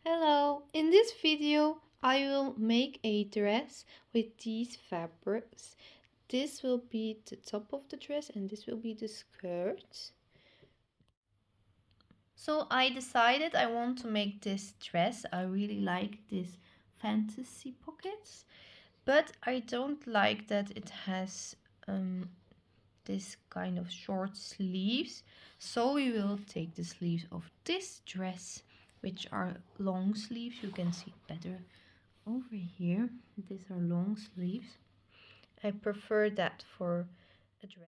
Hello, in this video I will make a dress with these fabrics. This will be the top of the dress and this will be the skirt. So I decided I want to make this dress. I really like this fantasy pockets, but I don't like that it has this kind of short sleeves. So we will take the sleeves of this dress, which are long sleeves. You can see it better over here. These are long sleeves. I prefer that for a dress.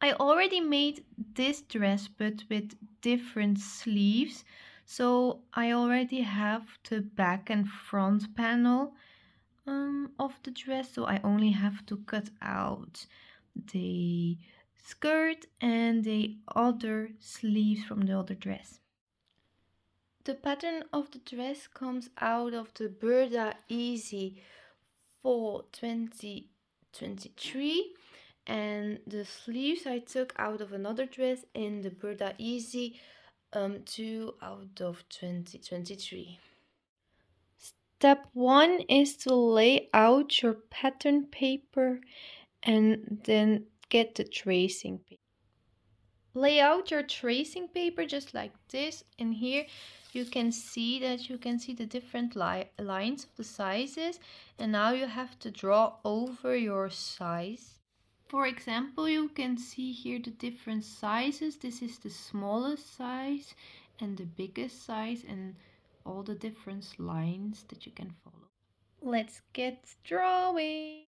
I already made this dress but with different sleeves. So I already have the back and front panel of the dress. So I only have to cut out the skirt and the other sleeves from the other dress. The pattern of the dress comes out of the Burda Easy for 2023, and the sleeves I took out of another dress in the Burda Easy 2 out of 2023. Step 1 is to lay out your pattern paper and then get the tracing paper. Lay out your tracing paper just like this. In here you can see the different lines of the sizes, and now you have to draw over your size. For example, you can see here the different sizes. This is the smallest size and the biggest size, and all the different lines that you can follow. Let's get drawing.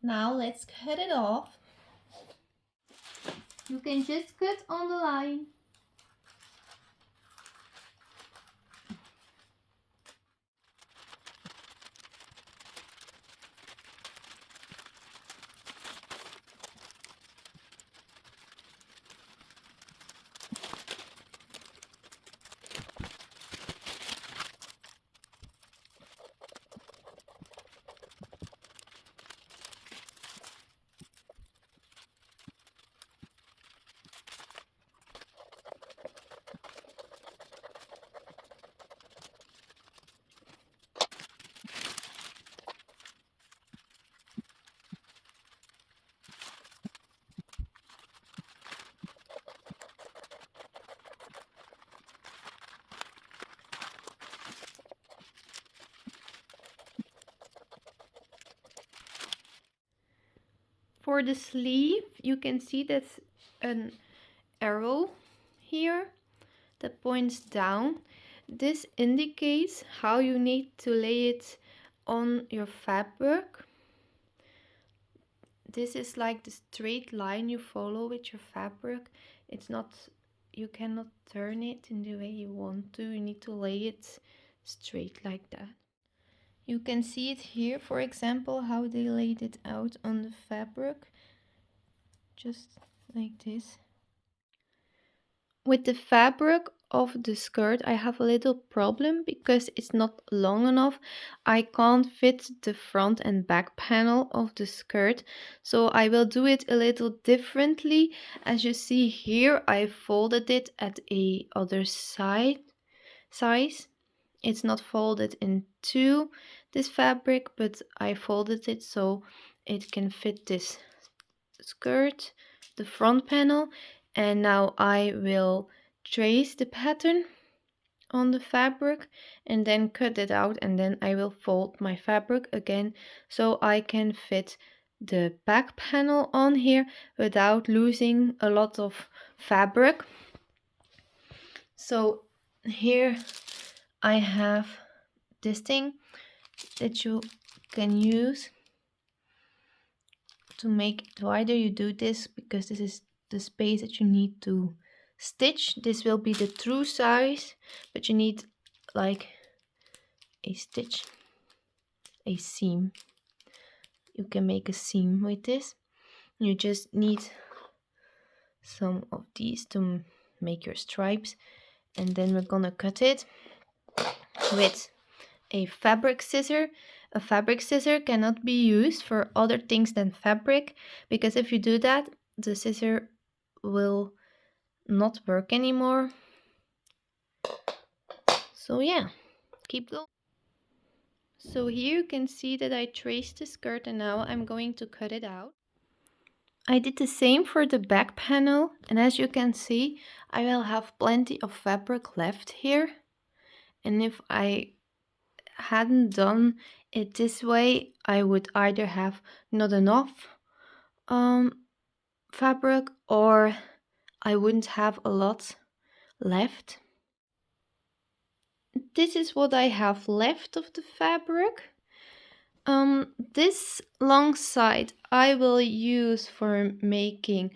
Now let's cut it off. You can just cut on the line. For the sleeve, you can see that's an arrow here that points down. This indicates how you need to lay it on your fabric. This is like the straight line you follow with your fabric. It's not, you cannot turn it in the way you want to. You need to lay it straight like that. You can see it here, for example, how they laid it out on the fabric, just like this. With the fabric of the skirt, I have a little problem because it's not long enough. I can't fit the front and back panel of the skirt, so I will do it a little differently. As you see here, I folded it at a other size. It's not folded in two, this fabric, but I folded it so it can fit this skirt, the front panel. And now I will trace the pattern on the fabric and then cut it out, and then I will fold my fabric again so I can fit the back panel on here without losing a lot of fabric. So here I have this thing that you can use to make it wider. You do this because this is the space that you need to stitch. This will be the true size, but you need like a stitch, a seam. you can make a seam with this. You just need some of these to make your stripes, and then we're gonna cut it with a fabric scissor. A fabric scissor cannot be used for other things than fabric, because if you do that, the scissor will not work anymore. So yeah, keep going. So here you can see that I traced the skirt, and now I'm going to cut it out. I did the same for the back panel, and as you can see, I will have plenty of fabric left here. And if I hadn't done it this way, I would either have not enough fabric, or I wouldn't have a lot left. This is what I have left of the fabric. This long side I will use for making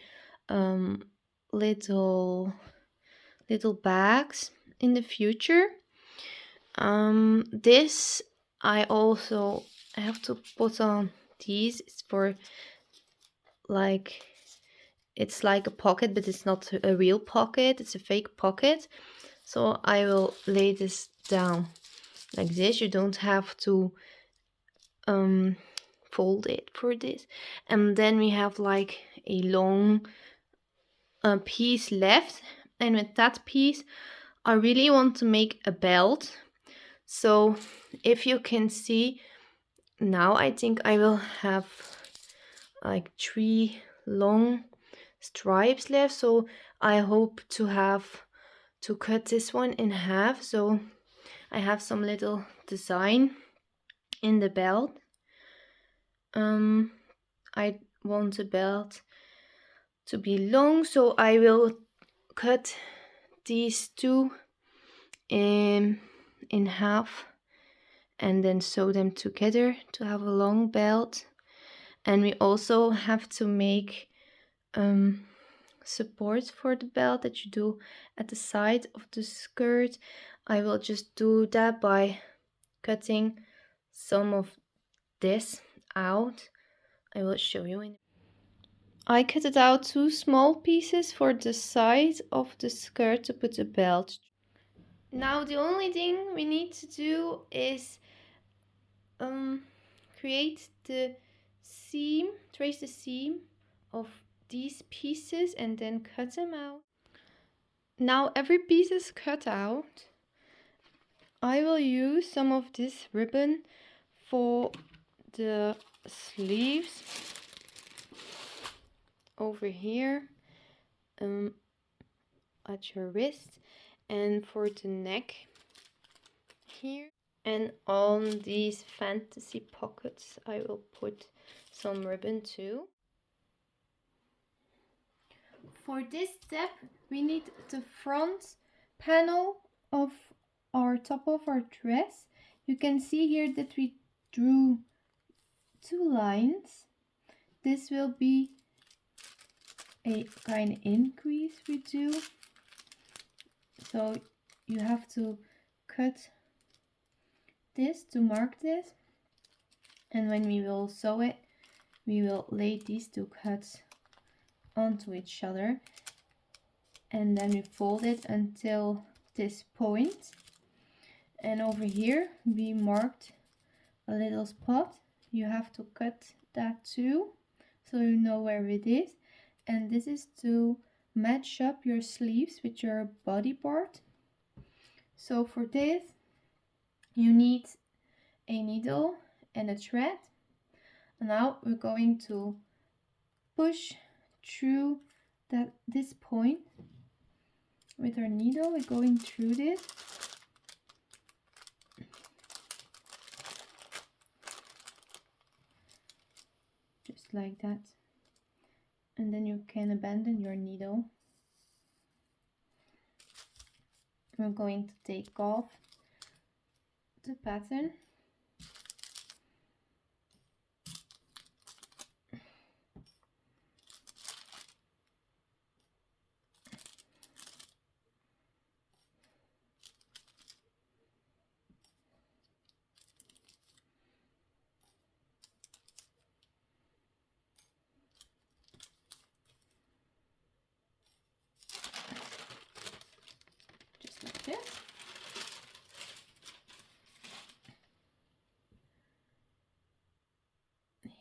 little bags in the future. This I also have to put on these. It's for like, it's like a pocket, but it's not a real pocket, it's a fake pocket. So I will lay this down like this. You don't have to fold it for this. And then we have like a long piece left, and with that piece I really want to make a belt. So if you can see now, I think I will have like 3 long stripes left. So I hope to cut this one in half, so I have some little design in the belt. I want the belt to be long, so I will cut these two in half and then sew them together to have a long belt. And we also have to make supports for the belt that you do at the side of the skirt. I will just do that by cutting some of this out. I will show you in. I cut it out 2 small pieces for the side of the skirt to put the belt. Now the only thing we need to do is create the seam, trace the seam of these pieces and then cut them out. Now every piece is cut out. I will use some of this ribbon for the sleeves over here at your wrist, and for the neck here. And on these fantasy pockets I will put some ribbon too. For this step we need the front panel of our top of our dress. You can see here that we drew 2 lines. This will be a kind of increase we do. So you have to cut this to mark this, and when we will sew it, we will lay these 2 cuts onto each other, and then we fold it until this point. And over here we marked a little spot. You have to cut that too, so you know where it is. And this is to match up your sleeves with your body part. So for this you need a needle and a thread. Now we're going to push through this point with our needle. We're going through this. Just like that. And then you can abandon your needle. We're going to take off the pattern.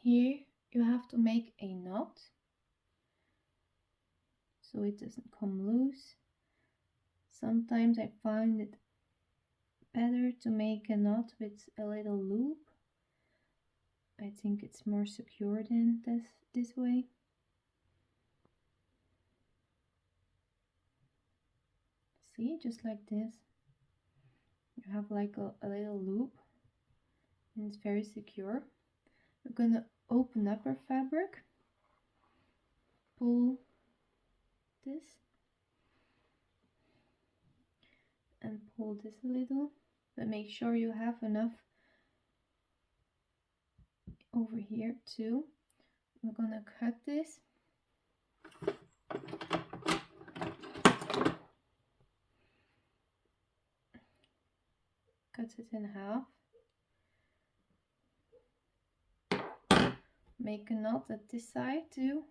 here you have to make a knot so it doesn't come loose. Sometimes I find it better to make a knot with a little loop. I think it's more secure than this way. See, just like this. You have like a little loop and it's very secure. We're gonna open up our fabric, pull this and pull this a little, but make sure you have enough over here too. We're gonna cut this. Cut it in half. Make a knot at this side too.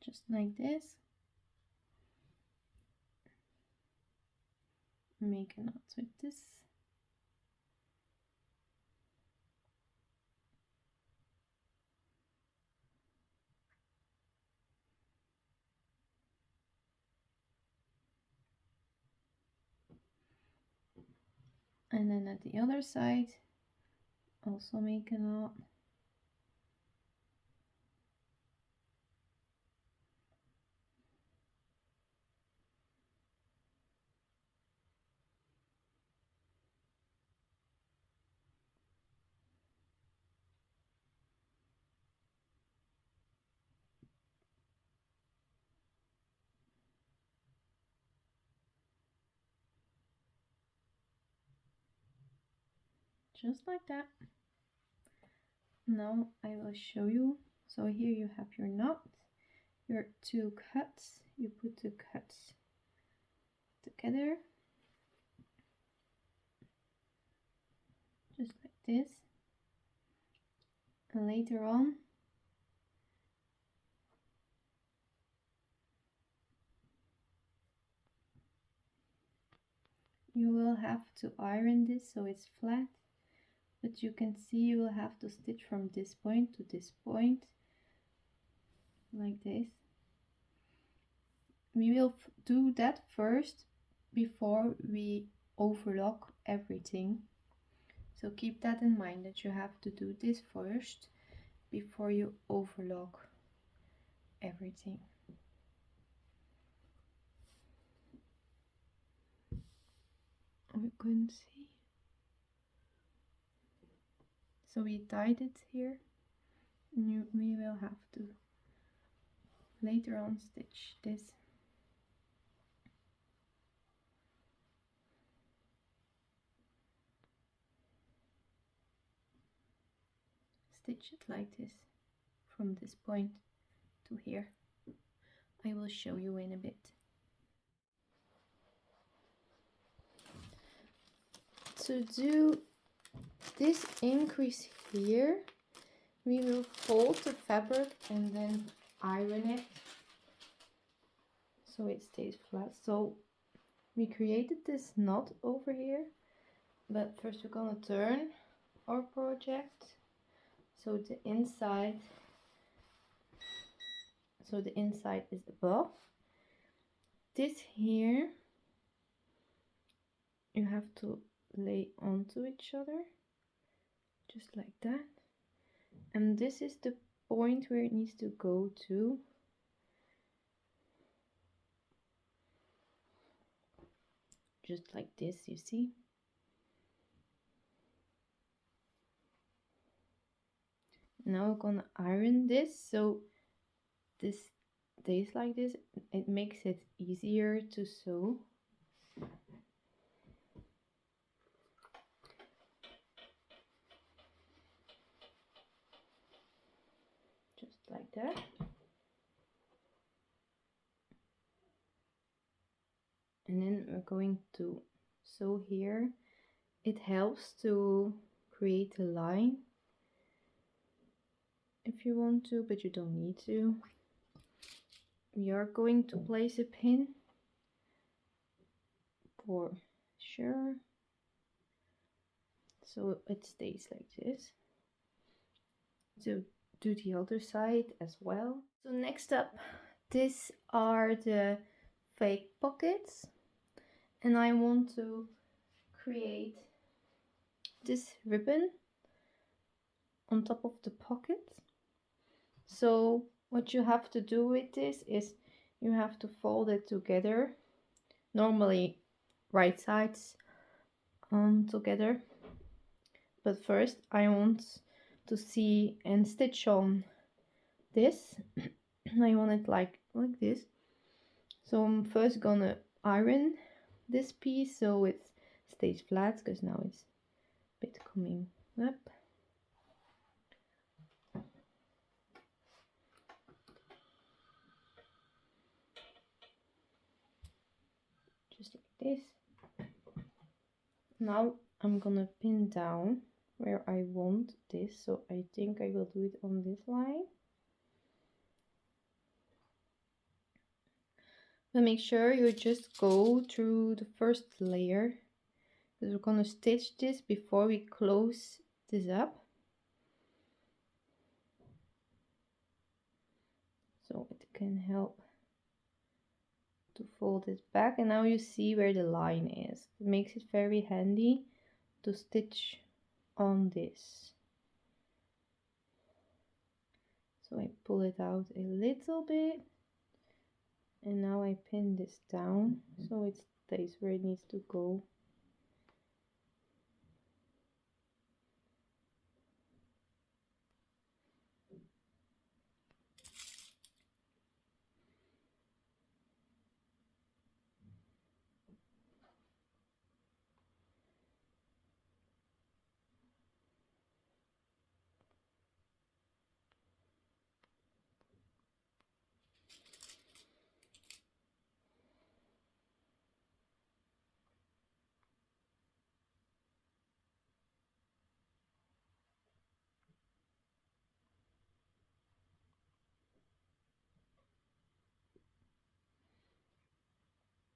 Just like this. Make a knot with this. And then at the other side, also make a knot. Just like that. Now I will show you. So here you have your knot, your two cuts. You put the cuts together, just like this. And later on, you will have to iron this so it's flat. But you can see you will have to stitch from this point to this point, like this. We will do that first before we overlock everything. So keep that in mind, that you have to do this first before you overlock everything. We couldn't see. So we tied it here, and we will have to later on stitch this. Stitch it like this from this point to here. I will show you in a bit. To do this increase here, we will fold the fabric and then iron it so it stays flat. So we created this knot over here, but first we're gonna turn our project so the inside is above. This here you have to lay onto each other, just like that. And this is the point where it needs to go to. Just like this, you see. Now we're gonna iron this so this stays like this. It makes it easier to sew. Just like that. And then we're going to sew here It helps to create a line if you want to, but you don't need to. We are going to place a pin for sure, so it stays like this. To do the other side as well. So next up, these are the fake pockets, and I want to create this ribbon on top of the pocket. So what you have to do with this is you have to fold it together, normally right sides together, but first I want to see and stitch on this. I want it like this. So I'm first gonna iron this piece so it stays flat, because now it's a bit coming up. Just like this. Now I'm gonna pin down where I want this, so I think I will do it on this line. But make sure you just go through the first layer, because we're gonna stitch this before we close this up. So it can help to fold it back, and now you see where the line is. It makes it very handy to stitch on this. So I pull it out a little bit, and now I pin this down so it stays where it needs to go.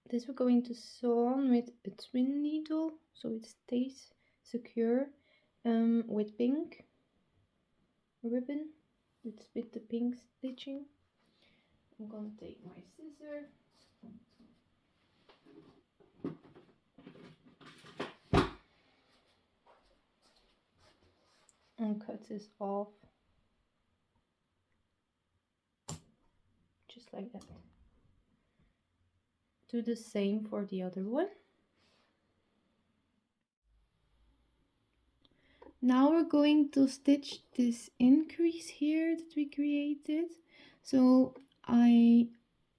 This we're going to sew on with a twin needle so it stays secure, with pink ribbon. It's with the pink stitching. I'm gonna take my scissors and cut this off just like that. Do the same for the other one. Now we're going to stitch this increase here that we created. So I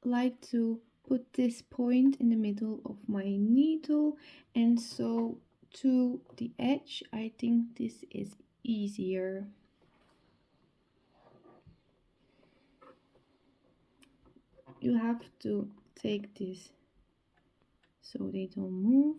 like to put this point in the middle of my needle and sew to the edge. I think this is easier. You have to take this so they don't move.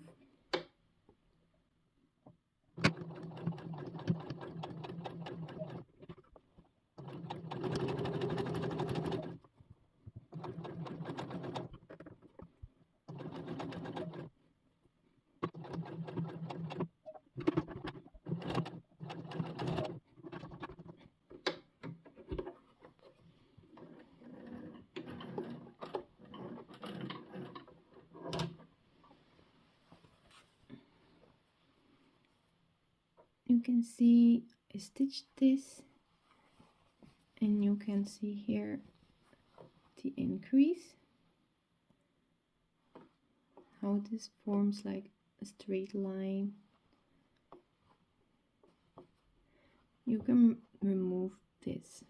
You can see I stitched this, and you can see here the increase, how this forms like a straight line. You can remove this.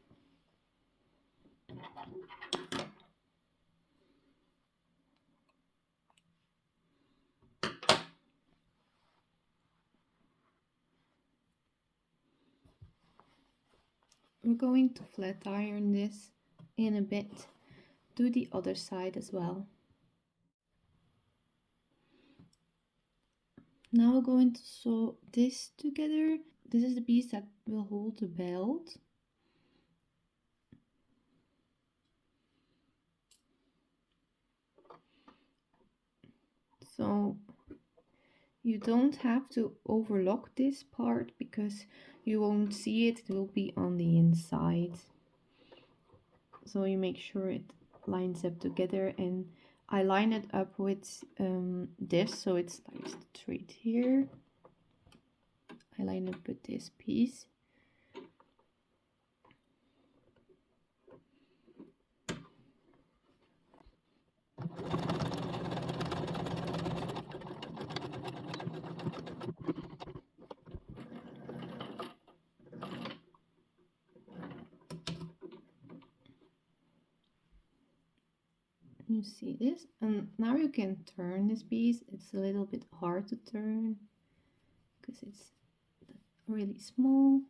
We're going to flat iron this in a bit. Do the other side as well. Now we're going to sew this together. This is the piece that will hold the belt. So you don't have to overlock this part because you won't see it, it will be on the inside. So you make sure it lines up together, and I line it up with this, so it's like straight here. I line up with this piece. You see this, and now you can turn this piece. It's a little bit hard to turn because it's really small.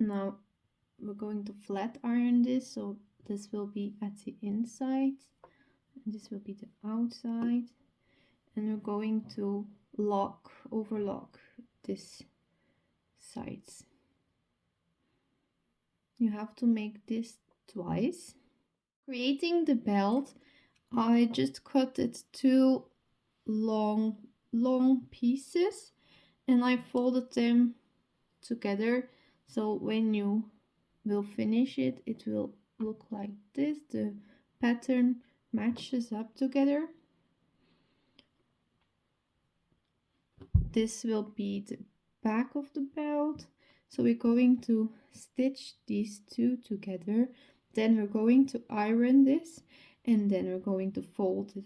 Now we're going to flat iron this, so this will be at the inside and this will be the outside, and we're going to overlock this sides. You have to make this twice. Creating the belt, I just cut it two long pieces and I folded them together, so when you will finish it, it will look like this. The pattern matches up together. This will be the back of the belt, so we're going to stitch these two together, then we're going to iron this, and then we're going to fold it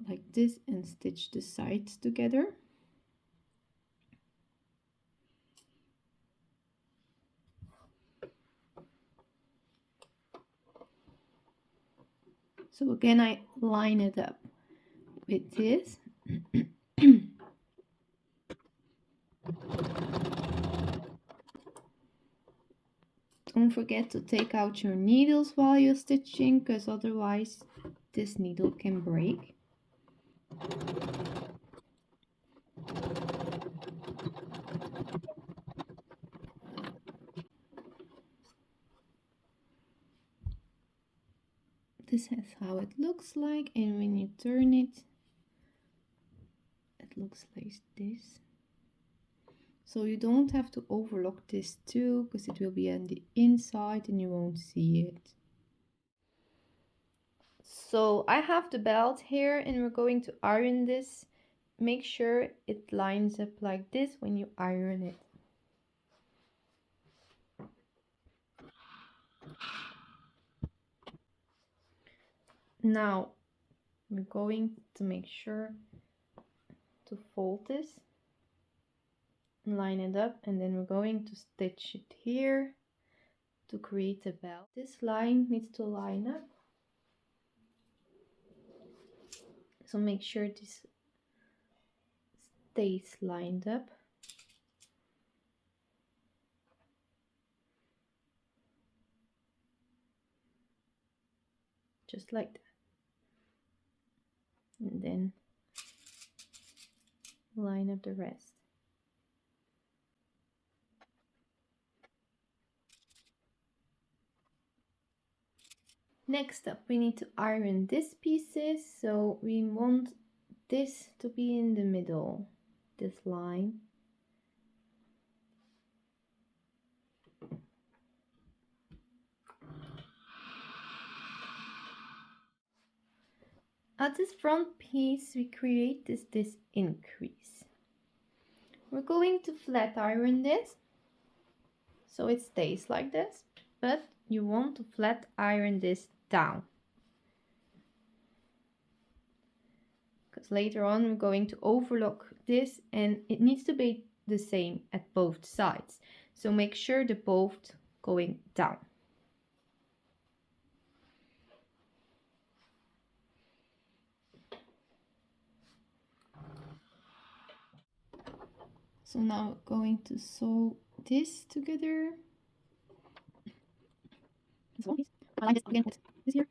like this and stitch the sides together. So again, I line it up with this. Don't forget to take out your needles while you're stitching, because otherwise this needle can break. This is how it looks like, and when you turn it, it looks like this. So you don't have to overlock this too, because it will be on the inside and you won't see it. So I have the belt here and we're going to iron this. Make sure it lines up like this when you iron it. Now we're going to make sure to fold this and line it up, and then we're going to stitch it here to create a belt. This line needs to line up, so make sure this stays lined up. Just like that. And then line up the rest. Next up, we need to iron these pieces, so we want this to be in the middle, this line. At this front piece, we create this increase. We're going to flat iron this, so it stays like this, but you want to flat iron this down. Because later on we're going to overlock this and it needs to be the same at both sides. So make sure they're both going down. So now going to sew this together. this one, please. I like this again with this here.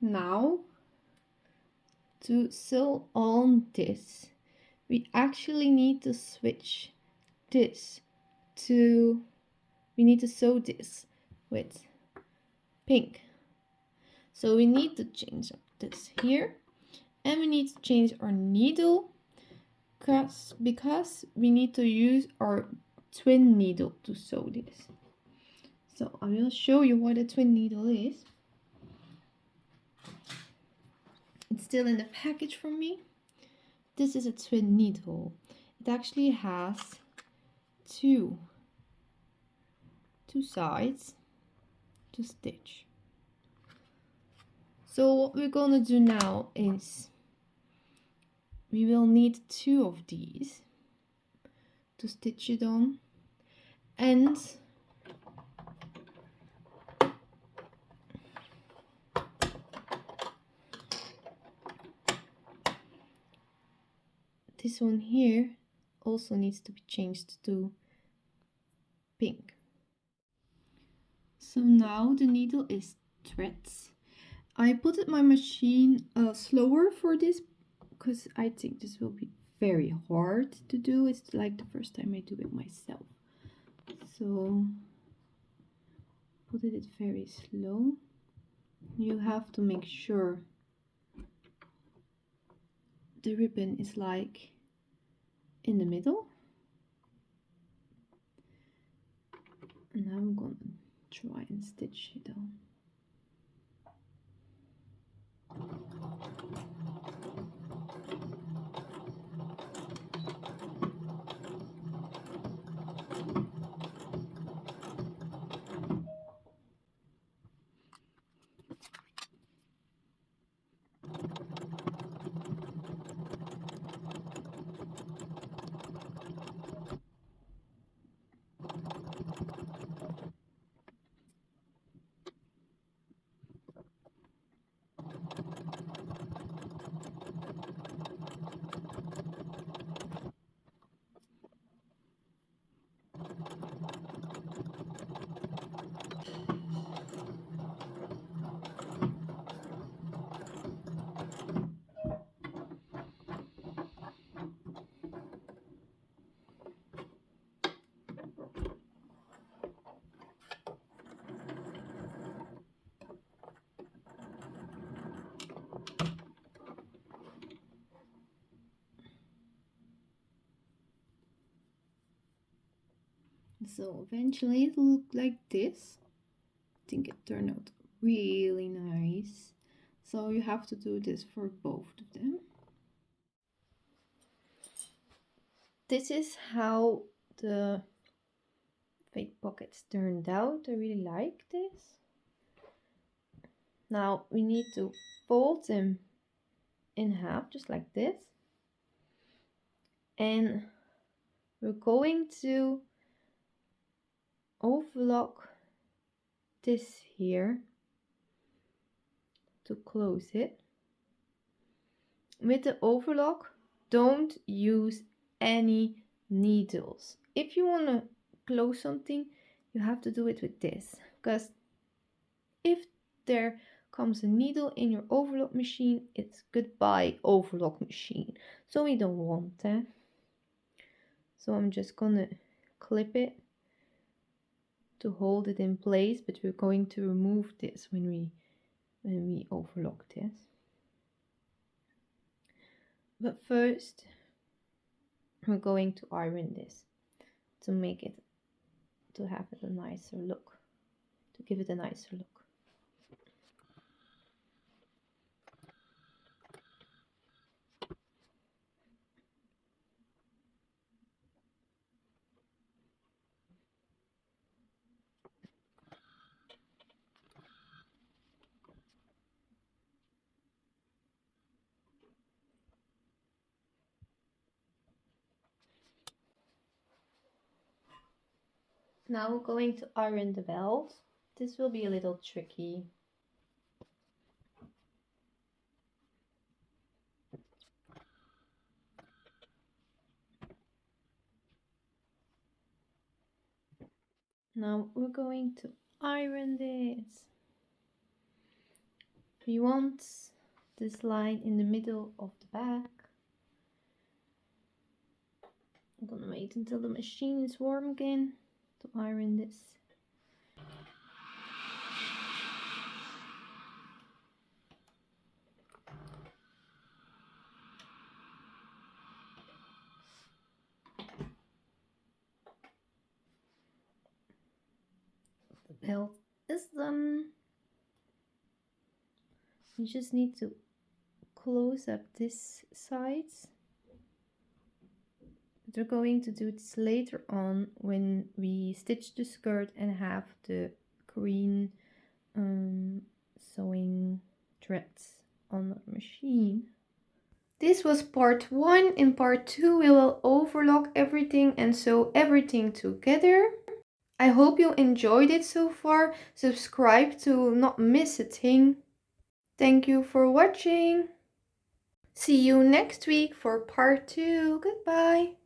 Now, to sew on this, we actually need to switch this to, we need to sew this with pink. So we need to change this here, and we need to change our needle because we need to use our twin needle to sew this. So I will show you what a twin needle is. It's still in the package for me. This is a twin needle. It actually has two sides to stitch. So what we're gonna do now is we will need two of these to stitch it on, and this one here also needs to be changed to pink. So now the needle is threads. I put it my machine slower for this because I think this will be very hard to do. It's like the first time I do it myself. So put it very slow. You have to make sure the ribbon is like in the middle. And now I'm gonna try and stitch it on. So eventually it will look like this. I think it turned out really nice. So you have to do this for both of them. This is how the fake pockets turned out. I really like this. Now we need to fold them in half, just like this. And we're going to overlock this here to close it. With the overlock, don't use any needles. If you want to close something, you have to do it with this, because if there comes a needle in your overlock machine, it's goodbye overlock machine. So we don't want that. So I'm just gonna clip it to hold it in place, but we're going to remove this when we overlock this. But first, we're going to iron this to make it, to have it a nicer look, to give it a nicer look. Now we're going to iron the belt. This will be a little tricky. Now we're going to iron this. We want this line in the middle of the back. I'm gonna wait until the machine is warm again to iron this. The belt is done. You just need to close up this side. But we're going to do this later on when we stitch the skirt and have the green sewing threads on the machine. This was part 1. In part 2 we will overlock everything and sew everything together. I hope you enjoyed it so far. Subscribe to not miss a thing. Thank you for watching. See you next week for part 2. Goodbye.